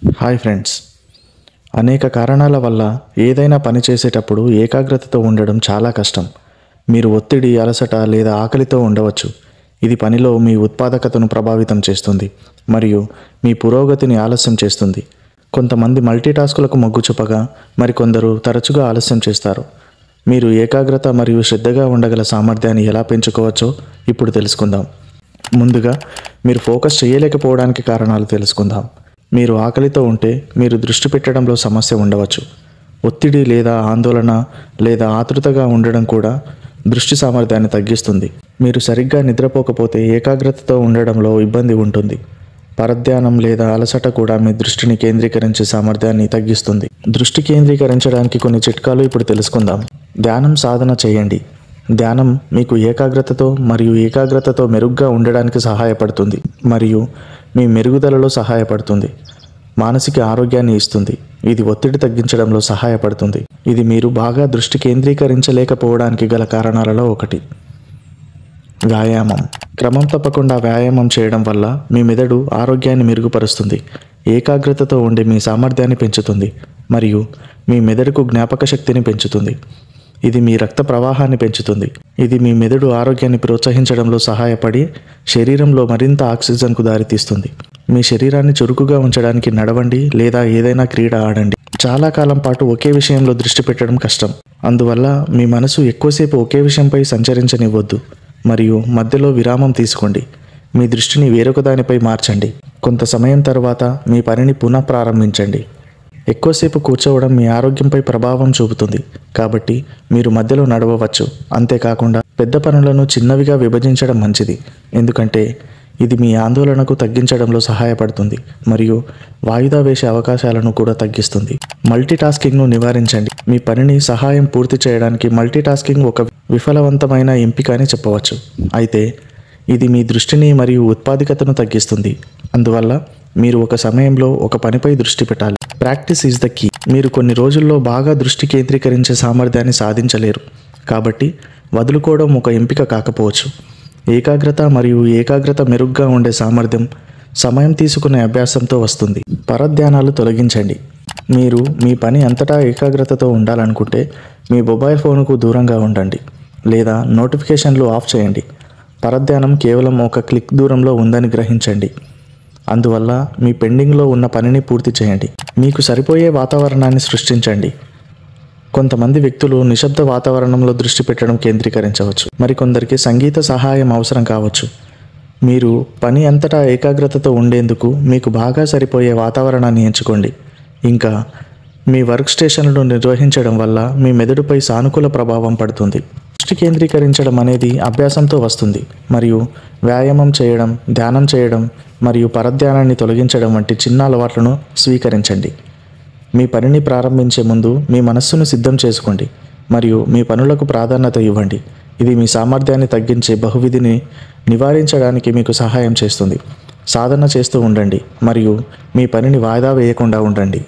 Hi friends. అనేక కారణాల వల్ల ఏదైనా పని చేసేటప్పుడు ఏకాగ్రతతో ఉండడం చాలా కష్టం. మీరు ఒత్తిడి, అలసట లేదా ఆకలితో ఉండవచ్చు. ఇది పనిలో మీ ఉత్పాదకతను ప్రభావితం చేస్తుంది మరియు మీ పురోగతిని ఆలస్యం చేస్తుంది. కొంతమంది మల్టీటాస్కులకు మొగ్గు చూపగా మరికొందరు తరచుగా ఆలస్యం చేస్తారు. మీరు ఏకాగ్రత మరియు శ్రద్ధగా ఉండగల సామర్థ్యాన్ని ఎలా పెంచుకోవచ్చో ఇప్పుడు తెలుసుకుందాం. ముందుగా మీరు ఫోకస్ చేయలేకపోవడానికి కారణాలు తెలుసుకుందాం. మీరు ఆకలితో ఉంటే మీరు దృష్టి పెట్టడంలో సమస్య ఉండవచ్చు. ఒత్తిడి లేదా ఆందోళన లేదా ఆతృతగా ఉండడం కూడా దృష్టి సామర్థ్యాన్ని తగ్గిస్తుంది. మీరు సరిగ్గా నిద్రపోకపోతే ఏకాగ్రతతో ఉండడంలో ఇబ్బంది ఉంటుంది. పరధ్యానం లేదా అలసట కూడా మీ దృష్టిని కేంద్రీకరించే సామర్థ్యాన్ని తగ్గిస్తుంది. దృష్టి కేంద్రీకరించడానికి కొన్ని చిట్కాలు ఇప్పుడు తెలుసుకుందాం. ధ్యానం సాధన చేయండి. ధ్యానం మీకు ఏకాగ్రతతో మెరుగ్గా ఉండడానికి సహాయపడుతుంది మరియు మీ మెరుగుదలలో సహాయపడుతుంది. మానసిక ఆరోగ్యాన్ని ఇస్తుంది. ఇది ఒత్తిడి తగ్గించడంలో సహాయపడుతుంది. ఇది మీరు బాగా దృష్టి కేంద్రీకరించలేకపోవడానికి గల కారణాలలో ఒకటి. వ్యాయామం. క్రమం తప్పకుండా వ్యాయామం చేయడం వల్ల మీ మెదడు ఆరోగ్యాన్ని మెరుగుపరుస్తుంది, ఏకాగ్రతతో ఉండే మీ సామర్థ్యాన్ని పెంచుతుంది మరియు మీ మెదడుకు జ్ఞాపక శక్తిని పెంచుతుంది. ఇది మీ రక్త ప్రవాహాన్ని పెంచుతుంది. ఇది మీ మెదడు ఆరోగ్యాన్ని ప్రోత్సహించడంలో సహాయపడి శరీరంలో మరింత ఆక్సిజన్కు దారితీస్తుంది. మీ శరీరాన్ని చురుకుగా ఉంచడానికి నడవండి లేదా ఏదైనా క్రీడ ఆడండి. చాలా కాలం పాటు ఒకే విషయంలో దృష్టి పెట్టడం కష్టం. అందువల్ల మీ మనసు ఎక్కువసేపు ఒకే విషయంపై సంచరించనివ్వద్దు మరియు మధ్యలో విరామం తీసుకోండి. మీ దృష్టిని వేరొక దానిపై మార్చండి. కొంత సమయం తర్వాత మీ పనిని పునః ప్రారంభించండి. ఎక్కువసేపు కూర్చోవడం మీ ఆరోగ్యంపై ప్రభావం చూపుతుంది, కాబట్టి మీరు మధ్యలో నడవవచ్చు. అంతేకాకుండా పెద్ద పనులను చిన్నవిగా విభజించడం మంచిది, ఎందుకంటే ఇది మీ ఆందోళనకు తగ్గించడంలో సహాయపడుతుంది మరియు వాయిదా వేసే అవకాశాలను కూడా తగ్గిస్తుంది. మల్టీటాస్కింగ్ను నివారించండి. మీ పనిని సహాయం పూర్తి చేయడానికి మల్టీటాస్కింగ్ ఒక విఫలవంతమైన ఎంపిక అని చెప్పవచ్చు. అయితే ఇది మీ దృష్టిని మరియు ఉత్పాదకతను తగ్గిస్తుంది. అందువల్ల మీరు ఒక సమయంలో ఒక పనిపై దృష్టి పెట్టాలి. Practice is the key. మీరు కొన్ని రోజుల్లో బాగా దృష్టి కేంద్రీకరించే సామర్థ్యాన్ని సాధించలేరు, కాబట్టి వదులుకోవడం ఒక ఎంపిక కాకపోవచ్చు. ఏకాగ్రత మెరుగ్గా ఉండే సామర్థ్యం సమయం తీసుకునే అభ్యాసంతో వస్తుంది. పరధ్యానాలు తొలగించండి. మీరు మీ పని అంతటా ఏకాగ్రతతో ఉండాలనుకుంటే మీ మొబైల్ ఫోన్కు దూరంగా ఉండండి లేదా నోటిఫికేషన్లు ఆఫ్ చేయండి. పరధ్యానం కేవలం ఒక క్లిక్ దూరంలో ఉందని గ్రహించండి. అందువల్ల మీ పెండింగ్లో ఉన్న పనిని పూర్తి చేయండి. మీకు సరిపోయే వాతావరణాన్ని సృష్టించండి. కొంతమంది వ్యక్తులు నిశ్శబ్ద వాతావరణంలో దృష్టి పెట్టడం కేంద్రీకరించవచ్చు. మరికొందరికి సంగీత సహాయం అవసరం కావచ్చు. మీరు పని అంతటా ఏకాగ్రతతో ఉండేందుకు మీకు బాగా సరిపోయే వాతావరణాన్ని ఎంచుకోండి. ఇంకా మీ వర్క్ స్టేషన్లను నిర్వహించడం వల్ల మీ మెదడుపై సానుకూల ప్రభావం పడుతుంది. దృష్టి కేంద్రీకరించడం అనేది అభ్యాసంతో వస్తుంది మరియు వ్యాయామం చేయడం, ధ్యానం చేయడం మరియు పరధ్యానాన్ని తొలగించడం వంటి చిన్న అలవాట్లను స్వీకరించండి. మీ పనిని ప్రారంభించే ముందు మీ మనస్సును సిద్ధం చేసుకోండి మరియు మీ పనులకు ప్రాధాన్యత ఇవ్వండి. ఇది మీ సామర్థ్యాన్ని తగ్గించే బహువిధిని నివారించడానికి మీకు సహాయం చేస్తుంది. సాధన చేస్తూ ఉండండి మరియు మీ పనిని వాయిదా వేయకుండా ఉండండి.